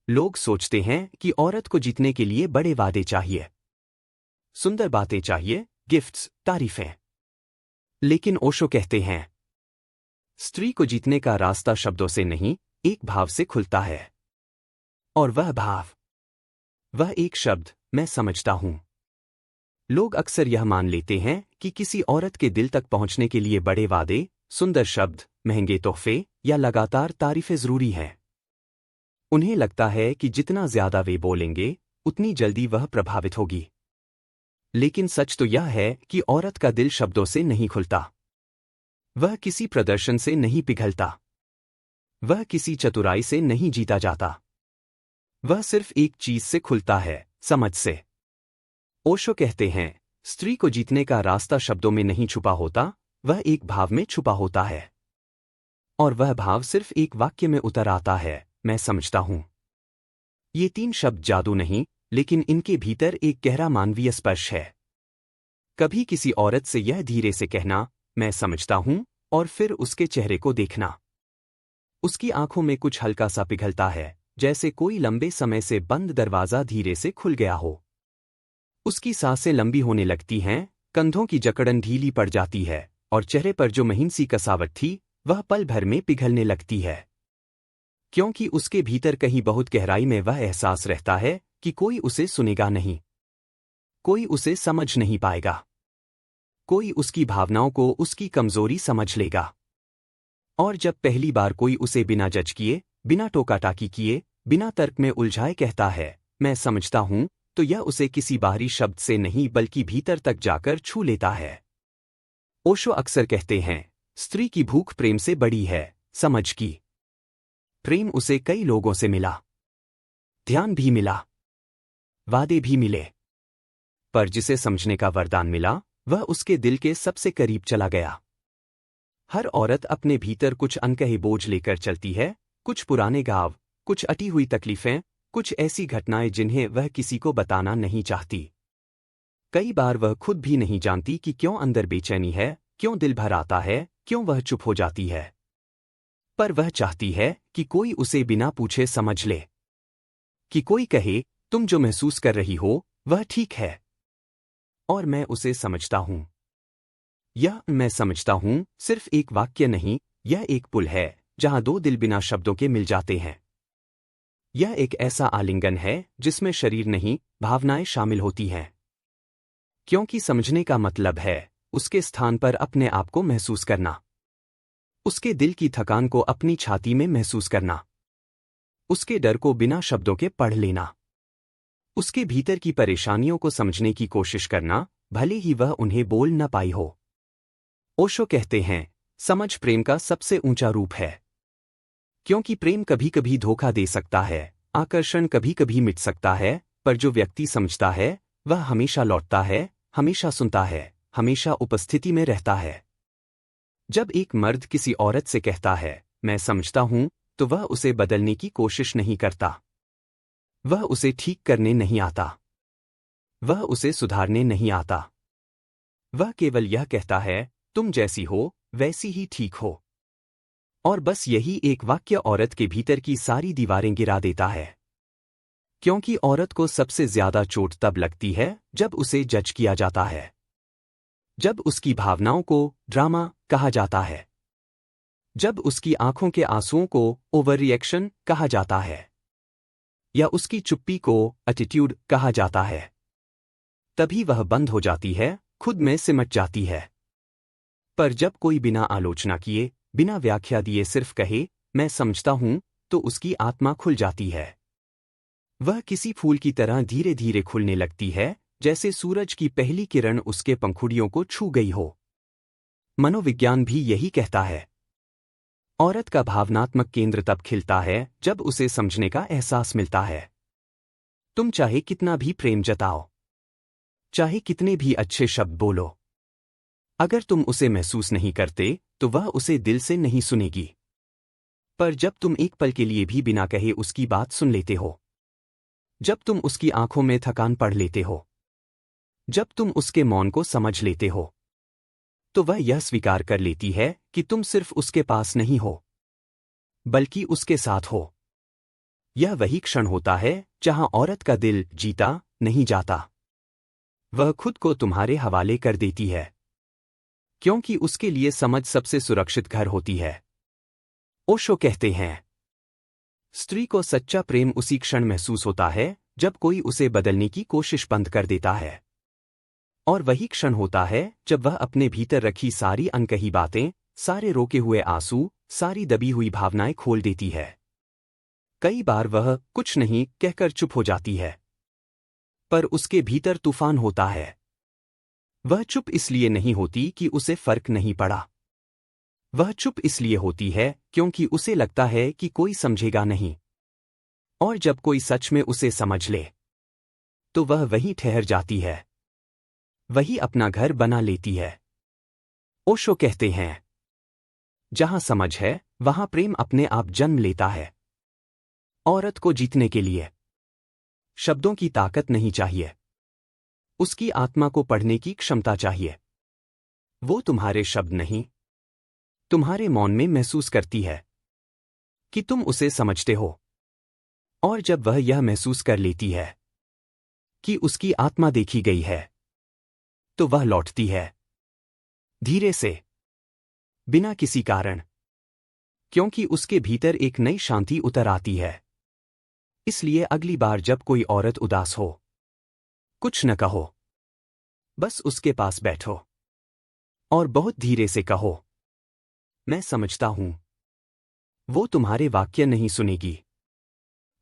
लोग सोचते हैं कि औरत को जीतने के लिए बड़े वादे चाहिए, सुंदर बातें चाहिए, गिफ्ट्स, तारीफें। लेकिन ओशो कहते हैं, स्त्री को जीतने का रास्ता शब्दों से नहीं, एक भाव से खुलता है। और वह भाव, वह एक शब्द, मैं समझता हूं। लोग अक्सर यह मान लेते हैं कि किसी औरत के दिल तक पहुंचने के लिए बड़े वादे, सुंदर शब्द, महंगे तोहफे या लगातार तारीफें जरूरी हैं। उन्हें लगता है कि जितना ज्यादा वे बोलेंगे, उतनी जल्दी वह प्रभावित होगी। लेकिन सच तो यह है कि औरत का दिल शब्दों से नहीं खुलता। वह किसी प्रदर्शन से नहीं पिघलता। वह किसी चतुराई से नहीं जीता जाता। वह सिर्फ एक चीज से खुलता है, समझ से। ओशो कहते हैं, स्त्री को जीतने का रास्ता शब्दों में नहीं छुपा होता, वह एक भाव में छुपा होता है। और वह भाव सिर्फ एक वाक्य में उतर आता है, मैं समझता हूं। ये 3 शब्द जादू नहीं, लेकिन इनके भीतर एक गहरा मानवीय स्पर्श है। कभी किसी औरत से यह धीरे से कहना, मैं समझता हूं, और फिर उसके चेहरे को देखना। उसकी आंखों में कुछ हल्का सा पिघलता है, जैसे कोई लंबे समय से बंद दरवाजा धीरे से खुल गया हो। उसकी सांसें लंबी होने लगती हैं, कंधों की जकड़न ढीली पड़ जाती है, और चेहरे पर जो महीन सी कसावट थी, वह पल भर में पिघलने लगती है। क्योंकि उसके भीतर कहीं बहुत गहराई में वह एहसास रहता है कि कोई उसे सुनेगा नहीं। कोई उसे समझ नहीं पाएगा। कोई उसकी भावनाओं को उसकी कमजोरी समझ लेगा। और जब पहली बार कोई उसे बिना जज किए, बिना टोका-टाकी किए, बिना तर्क में उलझाए कहता है, मैं समझता हूं, तो यह उसे किसी बाहरी शब्द से नहीं बल्कि भीतर तक जाकर छू लेता है। ओशो अक्सर कहते हैं, स्त्री की भूख प्रेम से बड़ी है, समझ की। प्रेम उसे कई लोगों से मिला। ध्यान भी मिला। वादे भी मिले। पर जिसे समझने का वरदान मिला, वह उसके दिल के सबसे करीब चला गया। हर औरत अपने भीतर कुछ अनकहे बोझ लेकर चलती है, कुछ पुराने घाव, कुछ अटी हुई तकलीफें, कुछ ऐसी घटनाएं जिन्हें वह किसी को बताना नहीं चाहती। कई बार वह खुद भी नहीं जानती कि क्यों अंदर बेचैनी है, क्यों दिल भर आता है, क्यों वह चुप हो जाती है। पर वह चाहती है कि कोई उसे बिना पूछे समझ ले। कि कोई कहे, तुम जो महसूस कर रही हो, वह ठीक है। और मैं उसे समझता हूं। यह मैं समझता हूं सिर्फ एक वाक्य नहीं, यह एक पुल है, जहां 2 दिल बिना शब्दों के मिल जाते हैं। यह एक ऐसा आलिंगन है जिसमें शरीर नहीं, भावनाएं शामिल होती हैं। क्योंकि समझने का मतलब है उसके स्थान पर अपने आप को महसूस करना। उसके दिल की थकान को अपनी छाती में महसूस करना। उसके डर को बिना शब्दों के पढ़ लेना। उसके भीतर की परेशानियों को समझने की कोशिश करना, भले ही वह उन्हें बोल न पाई हो। ओशो कहते हैं, समझ प्रेम का सबसे ऊंचा रूप है। क्योंकि प्रेम कभी कभी धोखा दे सकता है, आकर्षण कभी कभी मिट सकता है, पर जो व्यक्ति समझता है, वह हमेशा लौटता है, हमेशा सुनता है, हमेशा उपस्थिति में रहता है। जब एक मर्द किसी औरत से कहता है, मैं समझता हूं, तो वह उसे बदलने की कोशिश नहीं करता। वह उसे ठीक करने नहीं आता। वह उसे सुधारने नहीं आता। वह केवल यह कहता है, तुम जैसी हो, वैसी ही ठीक हो। और बस यही एक वाक्य औरत के भीतर की सारी दीवारें गिरा देता है। क्योंकि औरत को सबसे ज्यादा चोट तब लगती है जब उसे जज किया जाता है। जब उसकी भावनाओं को ड्रामा कहा जाता है। जब उसकी आंखों के आंसुओं को ओवर रिएक्शन कहा जाता है। या उसकी चुप्पी को एटीट्यूड कहा जाता है। तभी वह बंद हो जाती है, खुद में सिमट जाती है। पर जब कोई बिना आलोचना किए, बिना व्याख्या दिए सिर्फ कहे, मैं समझता हूं, तो उसकी आत्मा खुल जाती है। वह किसी फूल की तरह धीरे धीरे खुलने लगती है, जैसे सूरज की पहली किरण उसके पंखुड़ियों को छू गई हो। मनोविज्ञान भी यही कहता है। औरत का भावनात्मक केंद्र तब खिलता है जब उसे समझने का एहसास मिलता है। तुम चाहे कितना भी प्रेम जताओ, चाहे कितने भी अच्छे शब्द बोलो, अगर तुम उसे महसूस नहीं करते, तो वह उसे दिल से नहीं सुनेगी। पर जब तुम एक पल के लिए भी बिना कहे उसकी बात सुन लेते हो, जब तुम उसकी आंखों में थकान पढ़ लेते हो, जब तुम उसके मौन को समझ लेते हो, तो वह यह स्वीकार कर लेती है कि तुम सिर्फ उसके पास नहीं हो, बल्कि उसके साथ हो। यह वही क्षण होता है जहां औरत का दिल जीता नहीं जाता। वह खुद को तुम्हारे हवाले कर देती है, क्योंकि उसके लिए समझ सबसे सुरक्षित घर होती है। ओशो कहते हैं, स्त्री को सच्चा प्रेम उसी क्षण महसूस होता है जब कोई उसे बदलने की कोशिश बंद कर देता है। और वही क्षण होता है जब वह अपने भीतर रखी सारी अनकही बातें, सारे रोके हुए आंसू, सारी दबी हुई भावनाएं खोल देती है। कई बार वह कुछ नहीं कहकर चुप हो जाती है, पर उसके भीतर तूफान होता है। वह चुप इसलिए नहीं होती कि उसे फर्क नहीं पड़ा। वह चुप इसलिए होती है क्योंकि उसे लगता है कि कोई समझेगा नहीं। और जब कोई सच में उसे समझ ले, तो वह वहीं ठहर जाती है, वही अपना घर बना लेती है। ओशो कहते हैं, जहां समझ है वहां प्रेम अपने आप जन्म लेता है। औरत को जीतने के लिए शब्दों की ताकत नहीं चाहिए, उसकी आत्मा को पढ़ने की क्षमता चाहिए। वो तुम्हारे शब्द नहीं, तुम्हारे मौन में महसूस करती है कि तुम उसे समझते हो। और जब वह यह महसूस कर लेती है कि उसकी आत्मा देखी गई है, तो वह लौटती है, धीरे से, बिना किसी कारण, क्योंकि उसके भीतर एक नई शांति उतर आती है। इसलिए अगली बार जब कोई औरत उदास हो, कुछ न कहो, बस उसके पास बैठो और बहुत धीरे से कहो, मैं समझता हूं। वो तुम्हारे वाक्य नहीं सुनेगी,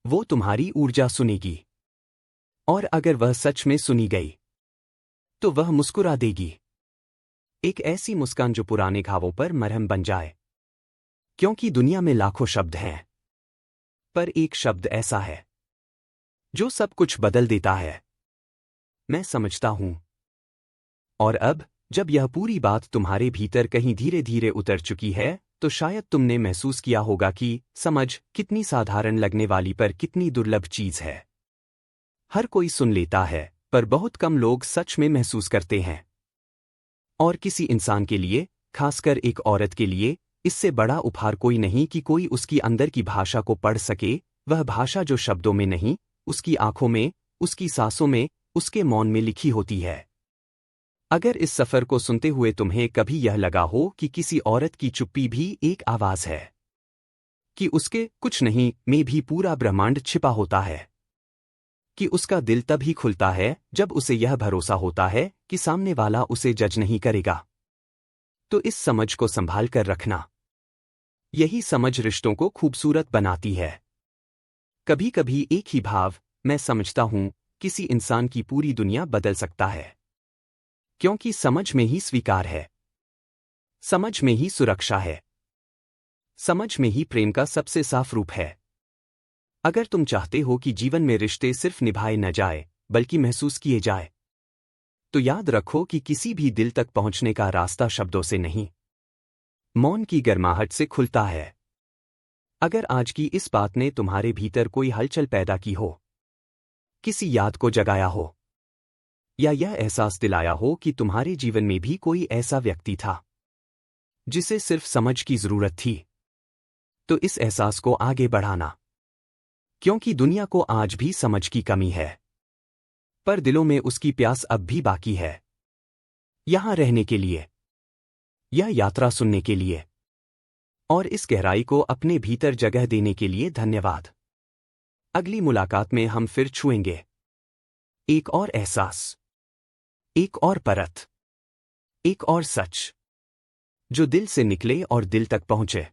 वो तुम्हारी ऊर्जा सुनेगी। और अगर वह सच में सुनी गई, तो वह मुस्कुरा देगी, एक ऐसी मुस्कान जो पुराने घावों पर मरहम बन जाए। क्योंकि दुनिया में लाखों शब्द हैं, पर एक शब्द ऐसा है जो सब कुछ बदल देता है, मैं समझता हूं। और अब जब यह पूरी बात तुम्हारे भीतर कहीं धीरे धीरे उतर चुकी है, तो शायद तुमने महसूस किया होगा कि समझ कितनी साधारण लगने वाली पर कितनी दुर्लभ चीज है। हर कोई सुन लेता है, पर बहुत कम लोग सच में महसूस करते हैं। और किसी इंसान के लिए, खासकर एक औरत के लिए, इससे बड़ा उपहार कोई नहीं कि कोई उसकी अंदर की भाषा को पढ़ सके, वह भाषा जो शब्दों में नहीं, उसकी आंखों में, उसकी सांसों में, उसके मौन में लिखी होती है। अगर इस सफर को सुनते हुए तुम्हें कभी यह लगा हो कि किसी औरत की चुप्पी भी एक आवाज है, कि उसके कुछ नहीं में भी पूरा ब्रह्मांड छिपा होता है, कि उसका दिल तभी खुलता है जब उसे यह भरोसा होता है कि सामने वाला उसे जज नहीं करेगा, तो इस समझ को संभाल कर रखना। यही समझ रिश्तों को खूबसूरत बनाती है। कभी कभी एक ही भाव, मैं समझता हूं, किसी इंसान की पूरी दुनिया बदल सकता है। क्योंकि समझ में ही स्वीकार है, समझ में ही सुरक्षा है, समझ में ही प्रेम का सबसे साफ रूप है। अगर तुम चाहते हो कि जीवन में रिश्ते सिर्फ निभाए न जाए, बल्कि महसूस किए जाए, तो याद रखो कि किसी भी दिल तक पहुंचने का रास्ता शब्दों से नहीं, मौन की गर्माहट से खुलता है। अगर आज की इस बात ने तुम्हारे भीतर कोई हलचल पैदा की हो, किसी याद को जगाया हो, या यह एहसास दिलाया हो कि तुम्हारे जीवन में भी कोई ऐसा व्यक्ति था जिसे सिर्फ समझ की जरूरत थी, तो इस एहसास को आगे बढ़ाना। क्योंकि दुनिया को आज भी समझ की कमी है, पर दिलों में उसकी प्यास अब भी बाकी है। यहां रहने के लिए, यह यात्रा सुनने के लिए, और इस गहराई को अपने भीतर जगह देने के लिए धन्यवाद। अगली मुलाकात में हम फिर छुएंगे एक और एहसास, एक और परत, एक और सच, जो दिल से निकले और दिल तक पहुंचे।